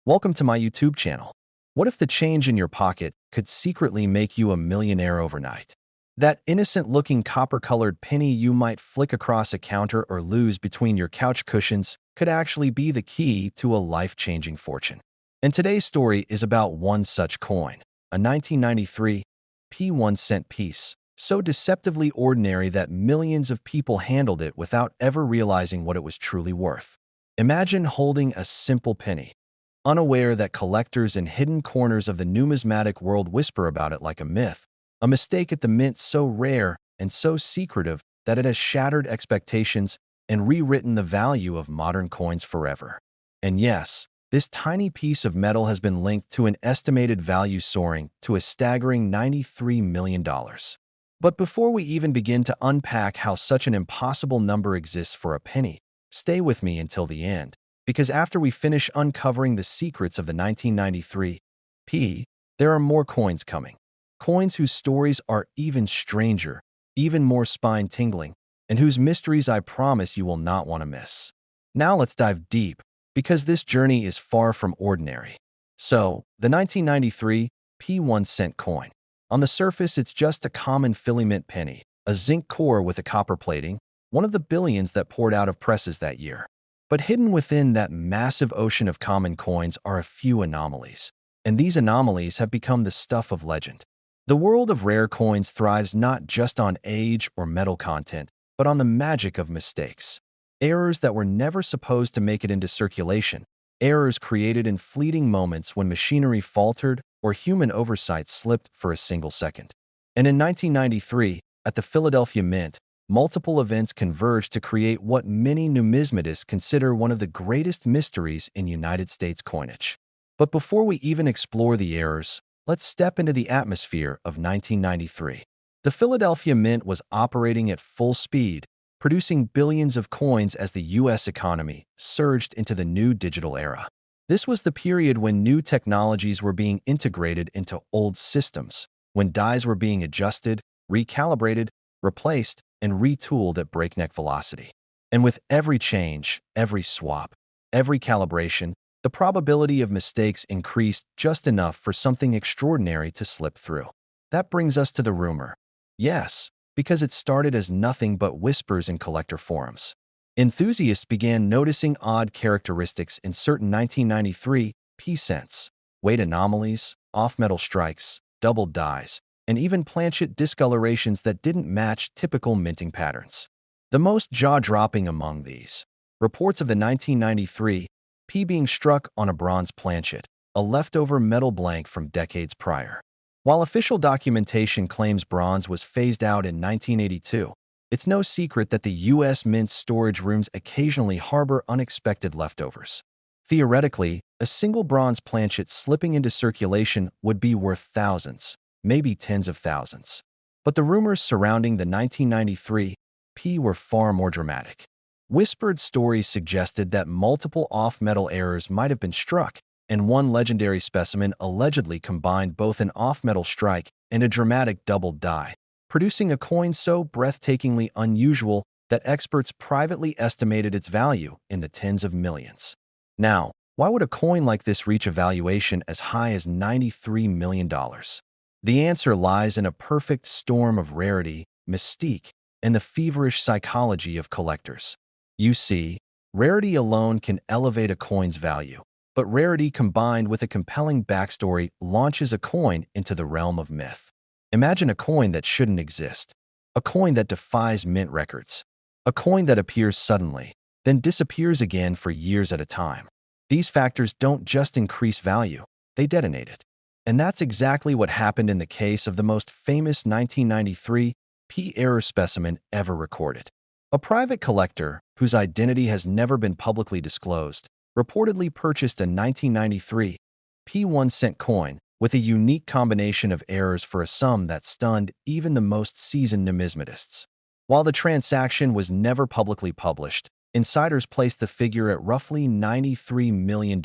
Welcome to my YouTube channel. What if the change in your pocket could secretly make you a millionaire overnight? That innocent-looking copper-colored penny you might flick across a counter or lose between your couch cushions could actually be the key to a life-changing fortune. And today's story is about one such coin, a 1993 P1 cent piece, so deceptively ordinary that millions of people handled it without ever realizing what it was truly worth. Imagine holding a simple penny, unaware that collectors in hidden corners of the numismatic world whisper about it like a myth, a mistake at the mint so rare and so secretive that it has shattered expectations and rewritten the value of modern coins forever. And yes, this tiny piece of metal has been linked to an estimated value soaring to a staggering $93 million. But before we even begin to unpack how such an impossible number exists for a penny, stay with me until the end. Because after we finish uncovering the secrets of the 1993 P, there are more coins coming. Coins whose stories are even stranger, even more spine-tingling, and whose mysteries I promise you will not want to miss. Now let's dive deep, because this journey is far from ordinary. So, the 1993 P1 cent coin. On the surface, it's just a common filament penny, a zinc core with a copper plating, one of the billions that poured out of presses that year. But hidden within that massive ocean of common coins are a few anomalies, and these anomalies have become the stuff of legend. The world of rare coins thrives not just on age or metal content, but on the magic of mistakes. Errors that were never supposed to make it into circulation, errors created in fleeting moments when machinery faltered or human oversight slipped for a single second. And in 1993, at the Philadelphia Mint, multiple events converged to create what many numismatists consider one of the greatest mysteries in United States coinage. But before we even explore the errors, let's step into the atmosphere of 1993. The Philadelphia Mint was operating at full speed, producing billions of coins as the U.S. economy surged into the new digital era. This was the period when new technologies were being integrated into old systems, when dies were being adjusted, recalibrated, replaced, and retooled at breakneck velocity. And with every change, every swap, every calibration, the probability of mistakes increased just enough for something extraordinary to slip through. That brings us to the rumor. Yes, because it started as nothing but whispers in collector forums. Enthusiasts began noticing odd characteristics in certain 1993 P-cents, weight anomalies, off-metal strikes, doubled dies, and even planchet discolorations that didn't match typical minting patterns. The most jaw-dropping among these, reports of the 1993 P being struck on a bronze planchet, a leftover metal blank from decades prior. While official documentation claims bronze was phased out in 1982, it's no secret that the U.S. Mint's storage rooms occasionally harbor unexpected leftovers. Theoretically, a single bronze planchet slipping into circulation would be worth thousands, maybe tens of thousands. But the rumors surrounding the 1993 P were far more dramatic. Whispered stories suggested that multiple off-metal errors might have been struck, and one legendary specimen allegedly combined both an off-metal strike and a dramatic doubled die, producing a coin so breathtakingly unusual that experts privately estimated its value in the tens of millions. Now, why would a coin like this reach a valuation as high as $93 million? The answer lies in a perfect storm of rarity, mystique, and the feverish psychology of collectors. You see, rarity alone can elevate a coin's value, but rarity combined with a compelling backstory launches a coin into the realm of myth. Imagine a coin that shouldn't exist, a coin that defies mint records, a coin that appears suddenly, then disappears again for years at a time. These factors don't just increase value, they detonate it. And that's exactly what happened in the case of the most famous 1993 P error specimen ever recorded. A private collector, whose identity has never been publicly disclosed, reportedly purchased a 1993 P1 cent coin with a unique combination of errors for a sum that stunned even the most seasoned numismatists. While the transaction was never publicly published, insiders placed the figure at roughly $93 million.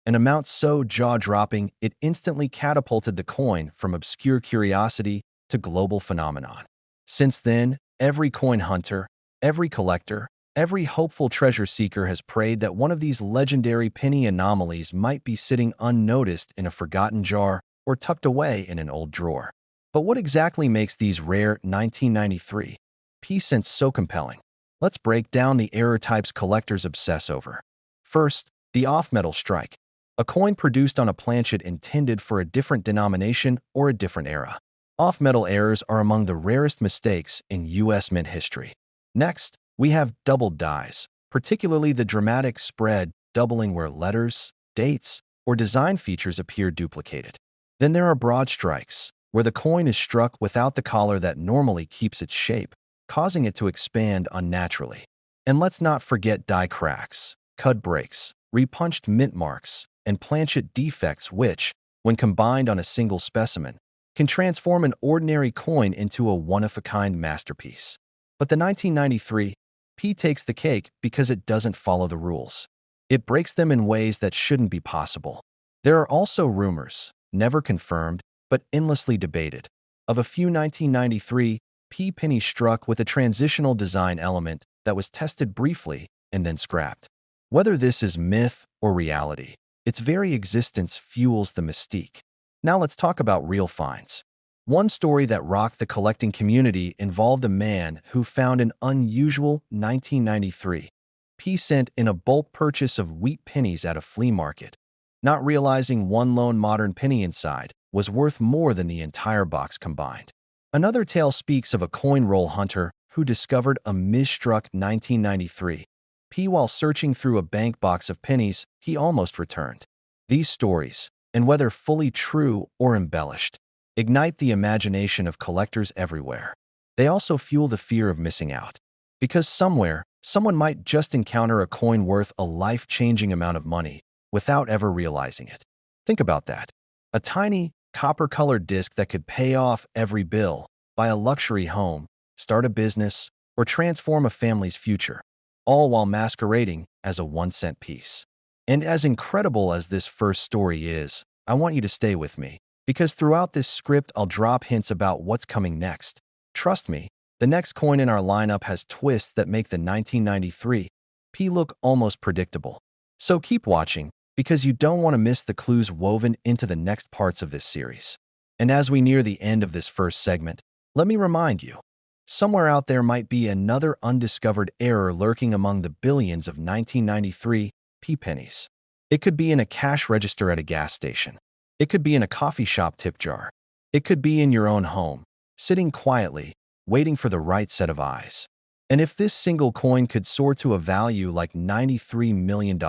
An amount so jaw-dropping it instantly catapulted the coin from obscure curiosity to global phenomenon. Since then, every coin hunter, every collector, Every hopeful treasure seeker has prayed that one of these legendary penny anomalies might be sitting unnoticed in a forgotten jar or tucked away in an old drawer. But what exactly makes these rare 1993 P cents so compelling? Let's break down the error types collectors obsess over. First, the off-metal strike, a coin produced on a planchet intended for a different denomination or a different era. Off-metal errors are among the rarest mistakes in U.S. mint history. Next, we have doubled dies, particularly the dramatic spread doubling where letters, dates, or design features appear duplicated. Then there are broad strikes, where the coin is struck without the collar that normally keeps its shape, causing it to expand unnaturally. And let's not forget die cracks, cut breaks, repunched mint marks, and planchet defects which, when combined on a single specimen, can transform an ordinary coin into a one-of-a-kind masterpiece. But the 1993 P takes the cake because it doesn't follow the rules. It breaks them in ways that shouldn't be possible. There are also rumors, never confirmed, but endlessly debated, of a few 1993 P pennies struck with a transitional design element that was tested briefly and then scrapped. Whether this is myth or reality, its very existence fuels the mystique. Now let's talk about real finds. One story that rocked the collecting community involved a man who found an unusual 1993 P cent in a bulk purchase of wheat pennies at a flea market, not realizing one lone modern penny inside was worth more than the entire box combined. Another tale speaks of a coin roll hunter who discovered a misstruck 1993 P while searching through a bank box of pennies he almost returned. These stories, and whether fully true or embellished, ignite the imagination of collectors everywhere. They also fuel the fear of missing out, because somewhere, someone might just encounter a coin worth a life-changing amount of money without ever realizing it. Think about that. A tiny, copper-colored disc that could pay off every bill, buy a luxury home, start a business, or transform a family's future, all while masquerading as a 1-cent piece. And as incredible as this first story is, I want you to stay with me, because throughout this script I'll drop hints about what's coming next. Trust me, the next coin in our lineup has twists that make the 1993 P look almost predictable. So keep watching, because you don't want to miss the clues woven into the next parts of this series. And as we near the end of this first segment, let me remind you, somewhere out there might be another undiscovered error lurking among the billions of 1993 P pennies. It could be in a cash register at a gas station. It could be in a coffee shop tip jar. It could be in your own home, sitting quietly, waiting for the right set of eyes. And if this single coin could soar to a value like $93 million,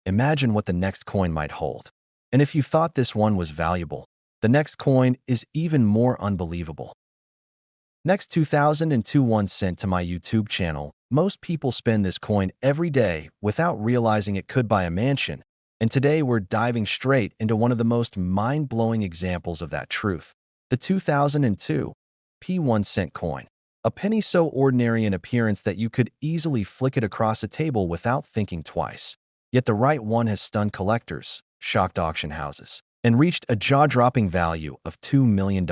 imagine what the next coin might hold. And if you thought this one was valuable, the next coin is even more unbelievable. Next 2002 1 cent to my YouTube channel. Most people spend this coin every day without realizing it could buy a mansion. And today we're diving straight into one of the most mind-blowing examples of that truth. The 2002 P 1 cent coin. A penny so ordinary in appearance that you could easily flick it across a table without thinking twice. Yet the right one has stunned collectors, shocked auction houses, and reached a jaw-dropping value of $2 million.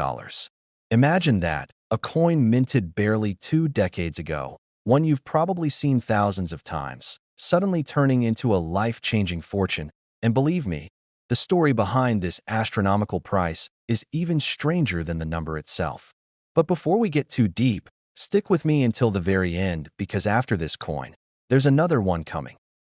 Imagine that, a coin minted barely 2 decades ago, one you've probably seen thousands of times, suddenly turning into a life-changing fortune. And believe me, the story behind this astronomical price is even stranger than the number itself. But before we get too deep, stick with me until the very end, because after this coin, there's another one coming.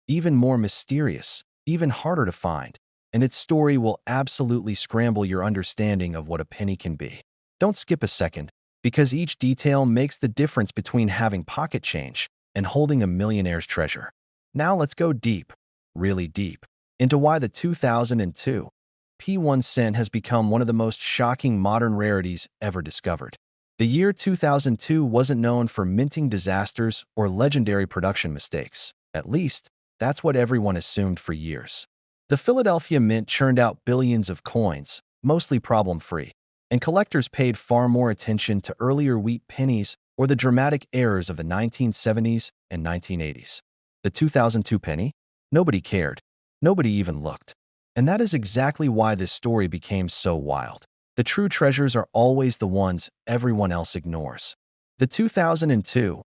Even more mysterious, even harder to find, and its story will absolutely scramble your understanding of what a penny can be. Don't skip a second, because each detail makes the difference between having pocket change and holding a millionaire's treasure. Now let's go deep, really deep, into why the 2002 P 1 cent has become one of the most shocking modern rarities ever discovered. The year 2002 wasn't known for minting disasters or legendary production mistakes. At least, that's what everyone assumed for years. The Philadelphia Mint churned out billions of coins, mostly problem-free, and collectors paid far more attention to earlier wheat pennies or the dramatic errors of the 1970s and 1980s. The 2002 penny? Nobody cared. Nobody even looked. And that is exactly why this story became so wild. The true treasures are always the ones everyone else ignores. The 2002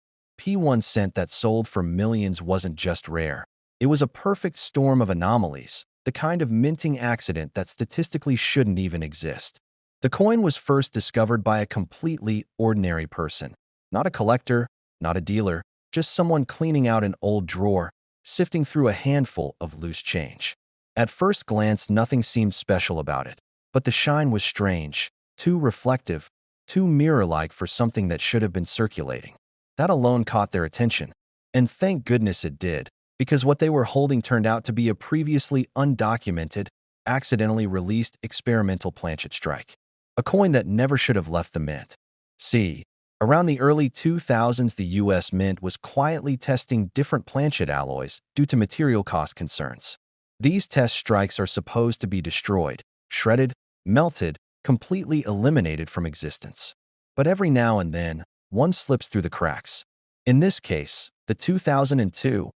P1 cent that sold for millions wasn't just rare. It was a perfect storm of anomalies, the kind of minting accident that statistically shouldn't even exist. The coin was first discovered by a completely ordinary person. Not a collector, not a dealer, just someone cleaning out an old drawer, sifting through a handful of loose change. At first glance, nothing seemed special about it, but the shine was strange, too reflective, too mirror-like for something that should have been circulating. That alone caught their attention, and thank goodness it did, because what they were holding turned out to be a previously undocumented, accidentally released experimental planchet strike. A coin that never should have left the mint. See, around the early 2000s, the US Mint was quietly testing different planchet alloys due to material cost concerns. These test strikes are supposed to be destroyed, shredded, melted, completely eliminated from existence. But every now and then, one slips through the cracks. In this case, the 2002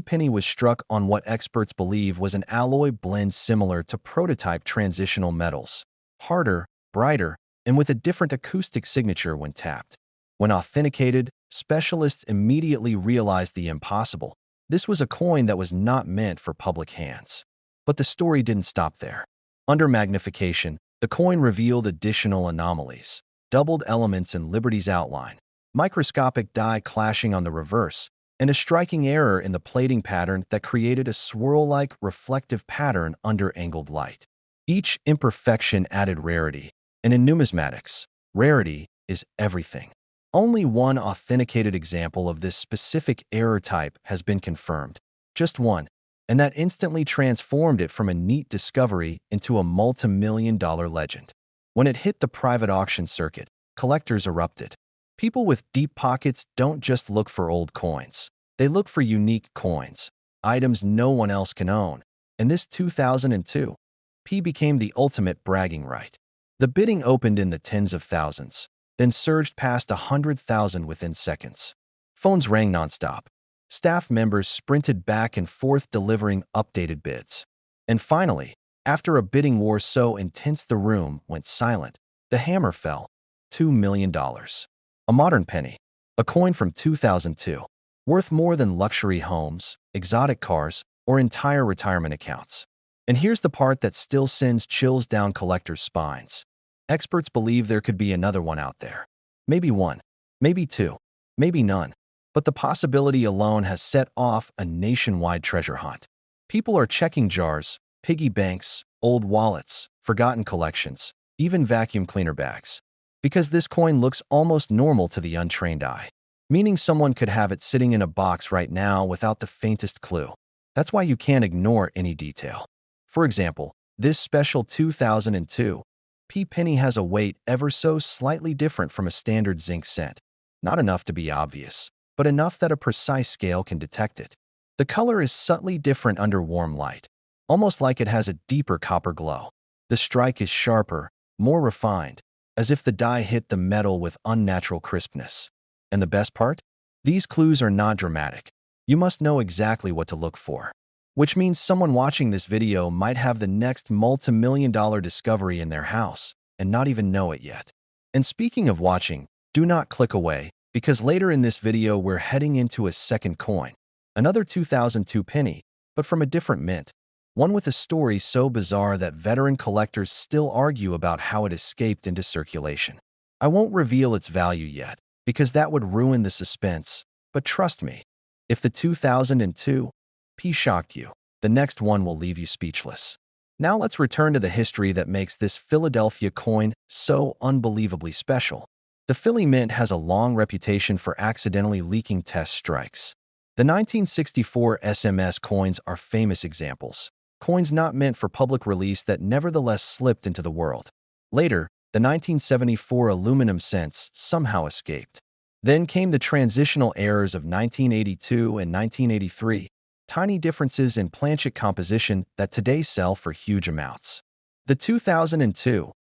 Penny was struck on what experts believe was an alloy blend similar to prototype transitional metals. Harder, brighter, and with a different acoustic signature when tapped. When authenticated, specialists immediately realized the impossible. This was a coin that was not meant for public hands. But the story didn't stop there. Under magnification, the coin revealed additional anomalies. Doubled elements in Liberty's outline, microscopic die clashing on the reverse, and a striking error in the plating pattern that created a swirl-like reflective pattern under angled light. Each imperfection added rarity, and in numismatics, rarity is everything. Only one authenticated example of this specific error type has been confirmed. Just one, and that instantly transformed it from a neat discovery into a multi-million-dollar legend. When it hit the private auction circuit, collectors erupted. People with deep pockets don't just look for old coins. They look for unique coins, items no one else can own. And this 2002 became the ultimate bragging right. The bidding opened in the tens of thousands, then surged past 100,000 within seconds. Phones rang nonstop. Staff members sprinted back and forth delivering updated bids. And finally, after a bidding war so intense the room went silent, the hammer fell. $2 million. A modern penny. A coin from 2002. Worth more than luxury homes, exotic cars, or entire retirement accounts. And here's the part that still sends chills down collectors' spines. Experts believe there could be another one out there. Maybe one, maybe two, maybe none. But the possibility alone has set off a nationwide treasure hunt. People are checking jars, piggy banks, old wallets, forgotten collections, even vacuum cleaner bags. Because this coin looks almost normal to the untrained eye. Meaning someone could have it sitting in a box right now without the faintest clue. That's why you can't ignore any detail. For example, this special 2002 penny has a weight ever so slightly different from a standard zinc cent. Not enough to be obvious, but enough that a precise scale can detect it. The color is subtly different under warm light, almost like it has a deeper copper glow. The strike is sharper, more refined, as if the die hit the metal with unnatural crispness. And the best part? These clues are not dramatic. You must know exactly what to look for. Which means someone watching this video might have the next multi-million-dollar discovery in their house and not even know it yet. And speaking of watching, do not click away, because later in this video we're heading into a second coin. Another 2002 penny, but from a different mint. One with a story so bizarre that veteran collectors still argue about how it escaped into circulation. I won't reveal its value yet, because that would ruin the suspense, but trust me, if the 2002 shocked you, the next one will leave you speechless. Now let's return to the history that makes this Philadelphia coin so unbelievably special. The Philly Mint has a long reputation for accidentally leaking test strikes. The 1964 SMS coins are famous examples. Coins not meant for public release that nevertheless slipped into the world. Later, the 1974 aluminum cents somehow escaped. Then came the transitional errors of 1982 and 1983, tiny differences in planchet composition that today sell for huge amounts. The 2002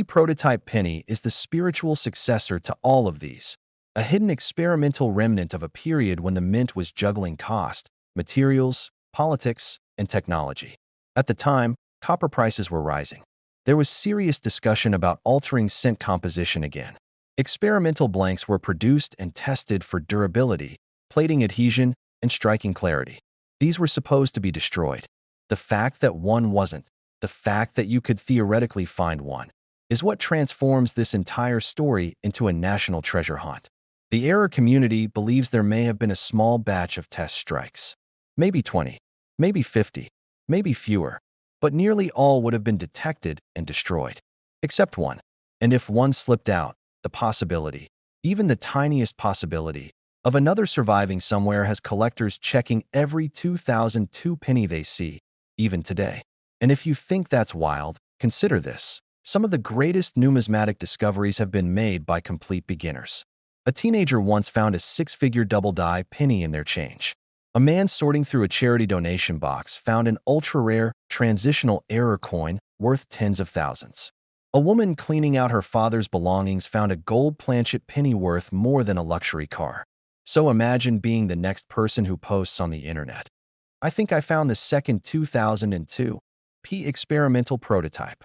prototype penny is the spiritual successor to all of these, a hidden experimental remnant of a period when the mint was juggling cost, materials, politics, and technology. At the time, copper prices were rising. There was serious discussion about altering cent composition again. Experimental blanks were produced and tested for durability, plating adhesion, and striking clarity. These were supposed to be destroyed. The fact that one wasn't, the fact that you could theoretically find one, is what transforms this entire story into a national treasure hunt. The error community believes there may have been a small batch of test strikes. Maybe 20, maybe 50, maybe fewer, but nearly all would have been detected and destroyed. Except one. And if one slipped out, the possibility, even the tiniest possibility, of another surviving somewhere has collectors checking every 2002 penny they see, even today. And if you think that's wild, consider this. Some of the greatest numismatic discoveries have been made by complete beginners. A teenager once found a six-figure double-die penny in their change. A man sorting through a charity donation box found an ultra-rare transitional error coin worth tens of thousands. A woman cleaning out her father's belongings found a gold planchet penny worth more than a luxury car. So imagine being the next person who posts on the internet. I think I found the second 2002 P experimental prototype.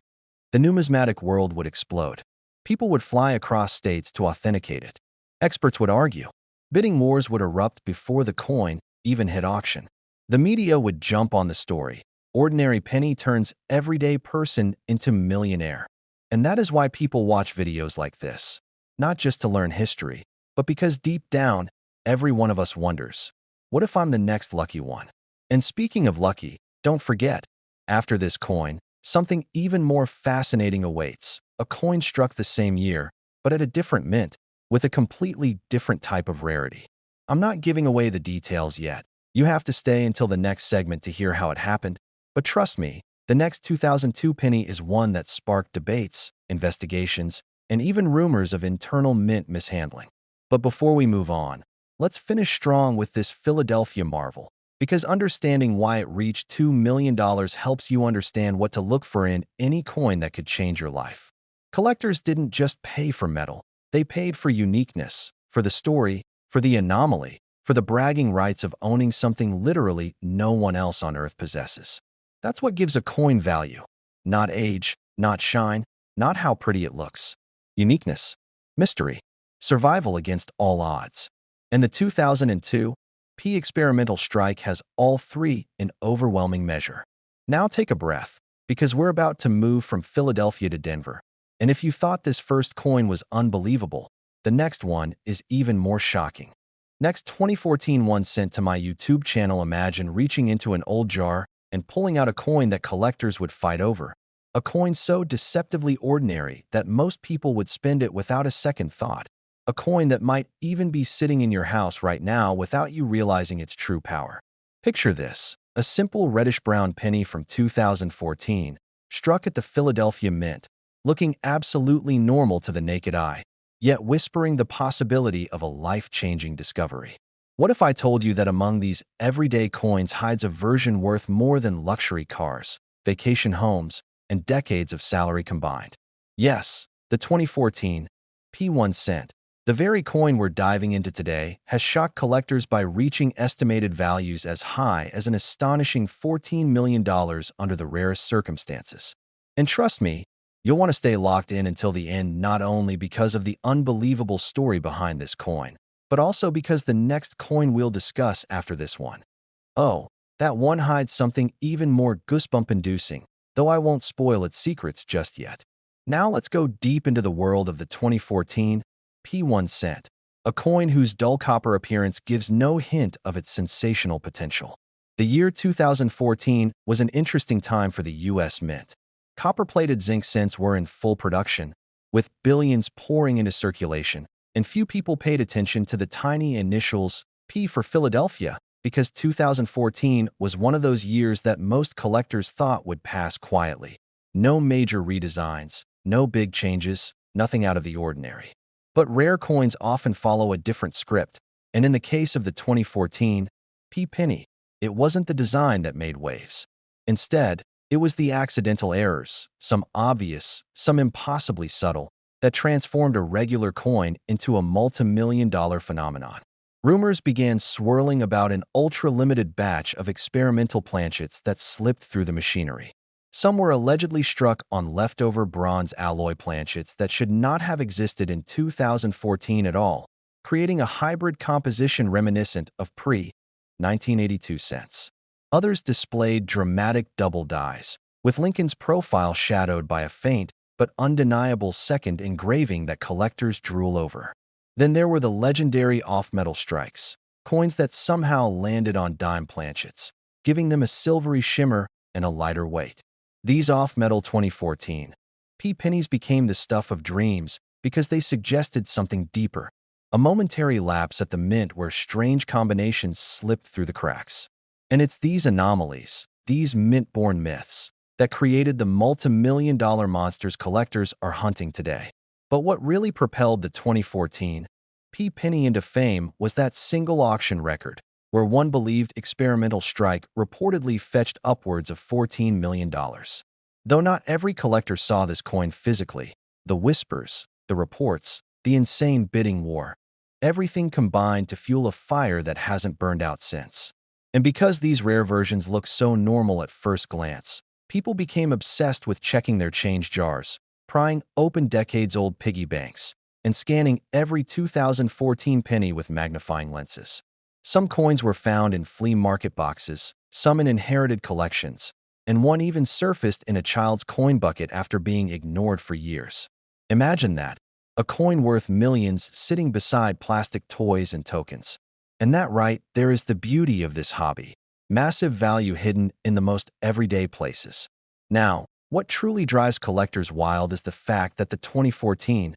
The numismatic world would explode. People would fly across states to authenticate it. Experts would argue. Bidding wars would erupt before the coin even hit auction. The media would jump on the story. Ordinary penny turns everyday person into millionaire. And that is why people watch videos like this. Not just to learn history, but because deep down, every one of us wonders, what if I'm the next lucky one? And speaking of lucky, don't forget, after this coin, something even more fascinating awaits. A coin struck the same year, but at a different mint, with a completely different type of rarity. I'm not giving away the details yet. You have to stay until the next segment to hear how it happened. But trust me, the next 2002 penny is one that sparked debates, investigations, and even rumors of internal mint mishandling. But before we move on, let's finish strong with this Philadelphia marvel, because understanding why it reached $2 million helps you understand what to look for in any coin that could change your life. Collectors didn't just pay for metal, they paid for uniqueness, for the story, for the anomaly, for the bragging rights of owning something literally no one else on Earth possesses. That's what gives a coin value. Not age, not shine, not how pretty it looks. Uniqueness, mystery, survival against all odds. And the 2002 P experimental strike has all three in overwhelming measure. Now take a breath, because we're about to move from Philadelphia to Denver. And if you thought this first coin was unbelievable, the next one is even more shocking. Next, 2014 one sent to my YouTube channel. Imagine reaching into an old jar and pulling out a coin that collectors would fight over. A coin so deceptively ordinary that most people would spend it without a second thought. A coin that might even be sitting in your house right now without you realizing its true power. Picture this, a simple reddish-brown penny from 2014, struck at the Philadelphia Mint, looking absolutely normal to the naked eye, yet whispering the possibility of a life-changing discovery. What if I told you that among these everyday coins hides a version worth more than luxury cars, vacation homes, and decades of salary combined? Yes, the 2014 P1 cent, the very coin we're diving into today, has shocked collectors by reaching estimated values as high as an astonishing $14 million under the rarest circumstances. And trust me, you'll want to stay locked in until the end, not only because of the unbelievable story behind this coin, but also because the next coin we'll discuss after this one. Oh, that one hides something even more goosebump-inducing, though I won't spoil its secrets just yet. Now let's go deep into the world of the 2014 P1 cent, a coin whose dull copper appearance gives no hint of its sensational potential. The year 2014 was an interesting time for the U.S. Mint. Copper-plated zinc cents were in full production, with billions pouring into circulation, and few people paid attention to the tiny initials P for Philadelphia, because 2014 was one of those years that most collectors thought would pass quietly. No major redesigns, no big changes, nothing out of the ordinary. But rare coins often follow a different script, and in the case of the 2014 P penny, it wasn't the design that made waves. Instead, it was the accidental errors, some obvious, some impossibly subtle, that transformed a regular coin into a multi-million-dollar phenomenon. Rumors began swirling about an ultra-limited batch of experimental planchets that slipped through the machinery. Some were allegedly struck on leftover bronze alloy planchets that should not have existed in 2014 at all, creating a hybrid composition reminiscent of pre-1982 cents. Others displayed dramatic double dies, with Lincoln's profile shadowed by a faint but undeniable second engraving that collectors drool over. Then there were the legendary off-metal strikes, coins that somehow landed on dime planchets, giving them a silvery shimmer and a lighter weight. These off-metal 2014 pennies became the stuff of dreams because they suggested something deeper, a momentary lapse at the mint where strange combinations slipped through the cracks. And it's these anomalies, these mint-born myths, that created the multi-million-dollar monsters collectors are hunting today. But what really propelled the 2014 penny into fame was that single auction record, where one believed experimental strike reportedly fetched upwards of $14 million. Though not every collector saw this coin physically, the whispers, the reports, the insane bidding war, everything combined to fuel a fire that hasn't burned out since. And because these rare versions look so normal at first glance, people became obsessed with checking their change jars, prying open decades-old piggy banks, and scanning every 2014 penny with magnifying lenses. Some coins were found in flea market boxes, some in inherited collections, and one even surfaced in a child's coin bucket after being ignored for years. Imagine that, a coin worth millions sitting beside plastic toys and tokens. And that right, there is the beauty of this hobby. Massive value hidden in the most everyday places. Now, what truly drives collectors wild is the fact that the 2014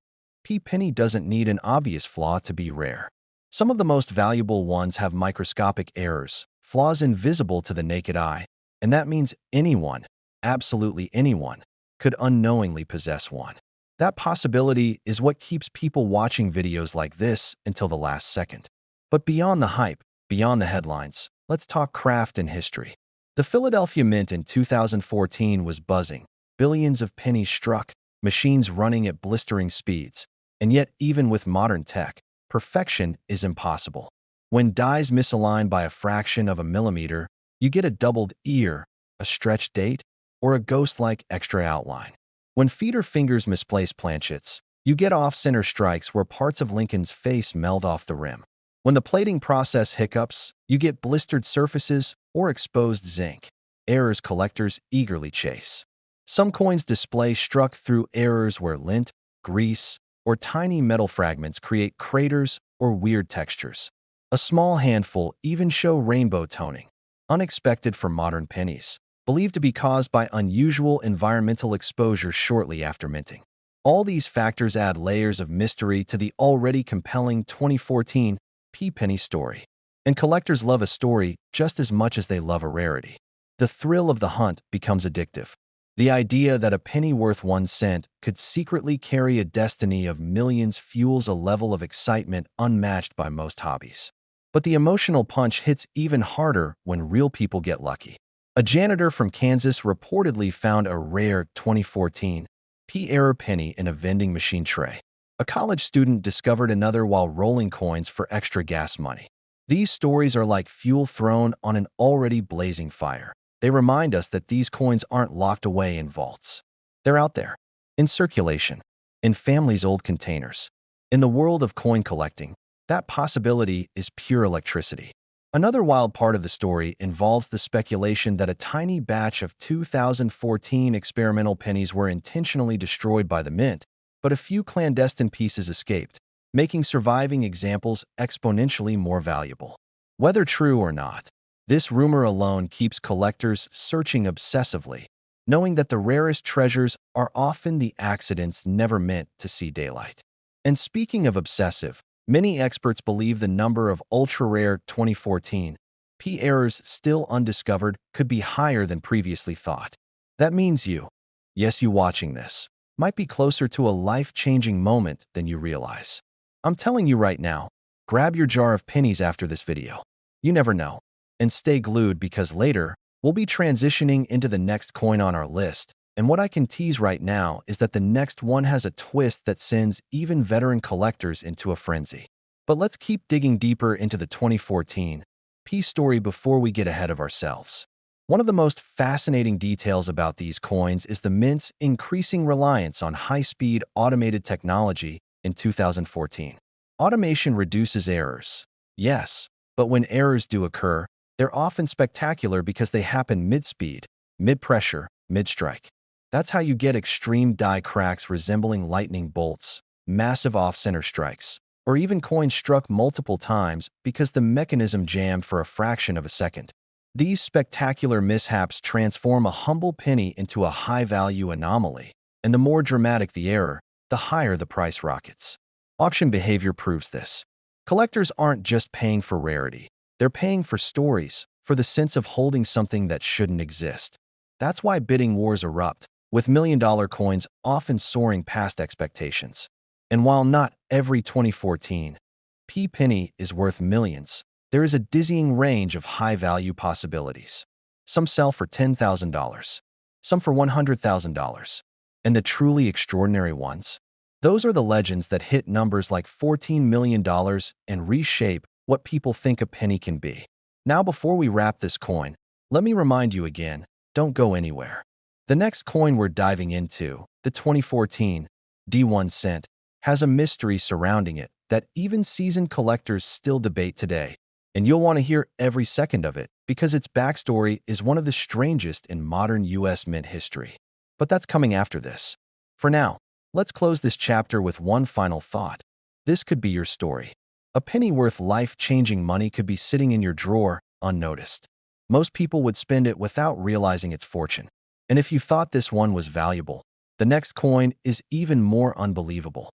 penny doesn't need an obvious flaw to be rare. Some of the most valuable ones have microscopic errors, flaws invisible to the naked eye, and that means anyone, absolutely anyone, could unknowingly possess one. That possibility is what keeps people watching videos like this until the last second. But beyond the hype, beyond the headlines, let's talk craft and history. The Philadelphia Mint in 2014 was buzzing, billions of pennies struck, machines running at blistering speeds, and yet even with modern tech, perfection is impossible. When dies misalign by a fraction of a millimeter, you get a doubled ear, a stretched date, or a ghost-like extra outline. When feeder fingers misplace planchets, you get off-center strikes where parts of Lincoln's face meld off the rim. When the plating process hiccups, you get blistered surfaces or exposed zinc, errors collectors eagerly chase. Some coins display struck through errors where lint, grease, or tiny metal fragments create craters or weird textures. A small handful even show rainbow toning, unexpected for modern pennies, believed to be caused by unusual environmental exposure shortly after minting. All these factors add layers of mystery to the already compelling 2014 penny story. And collectors love a story just as much as they love a rarity. The thrill of the hunt becomes addictive. The idea that a penny worth 1 cent could secretly carry a destiny of millions fuels a level of excitement unmatched by most hobbies. But the emotional punch hits even harder when real people get lucky. A janitor from Kansas reportedly found a rare 2014 error penny in a vending machine tray. A college student discovered another while rolling coins for extra gas money. These stories are like fuel thrown on an already blazing fire. They remind us that these coins aren't locked away in vaults. They're out there, in circulation, in families' old containers. In the world of coin collecting, that possibility is pure electricity. Another wild part of the story involves the speculation that a tiny batch of 2014 experimental pennies were intentionally destroyed by the mint, but a few clandestine pieces escaped, making surviving examples exponentially more valuable. Whether true or not, this rumor alone keeps collectors searching obsessively, knowing that the rarest treasures are often the accidents never meant to see daylight. And speaking of obsessive, many experts believe the number of ultra-rare 2014 errors still undiscovered could be higher than previously thought. That means you, yes, you watching this, might be closer to a life-changing moment than you realize. I'm telling you right now, grab your jar of pennies after this video. You never know. And stay glued because later, we'll be transitioning into the next coin on our list, and what I can tease right now is that the next one has a twist that sends even veteran collectors into a frenzy. But let's keep digging deeper into the 2014 story before we get ahead of ourselves. One of the most fascinating details about these coins is the mint's increasing reliance on high-speed automated technology in 2014. Automation reduces errors, yes, but when errors do occur, they're often spectacular because they happen mid-speed, mid-pressure, mid-strike. That's how you get extreme die cracks resembling lightning bolts, massive off-center strikes, or even coins struck multiple times because the mechanism jammed for a fraction of a second. These spectacular mishaps transform a humble penny into a high-value anomaly, and the more dramatic the error, the higher the price rockets. Auction behavior proves this. Collectors aren't just paying for rarity. They're paying for stories, for the sense of holding something that shouldn't exist. That's why bidding wars erupt, with million-dollar coins often soaring past expectations. And while not every 2014 penny is worth millions, there is a dizzying range of high-value possibilities. Some sell for $10,000, some for $100,000. And the truly extraordinary ones? Those are the legends that hit numbers like $14 million and reshape what people think a penny can be. Now, before we wrap this coin, let me remind you again, don't go anywhere. The next coin we're diving into, the 2014 D1 cent, has a mystery surrounding it that even seasoned collectors still debate today. And you'll want to hear every second of it because its backstory is one of the strangest in modern US mint history. But that's coming after this. For now, let's close this chapter with one final thought. This could be your story. A penny worth life-changing money could be sitting in your drawer, unnoticed. Most people would spend it without realizing its fortune. And if you thought this one was valuable, the next coin is even more unbelievable.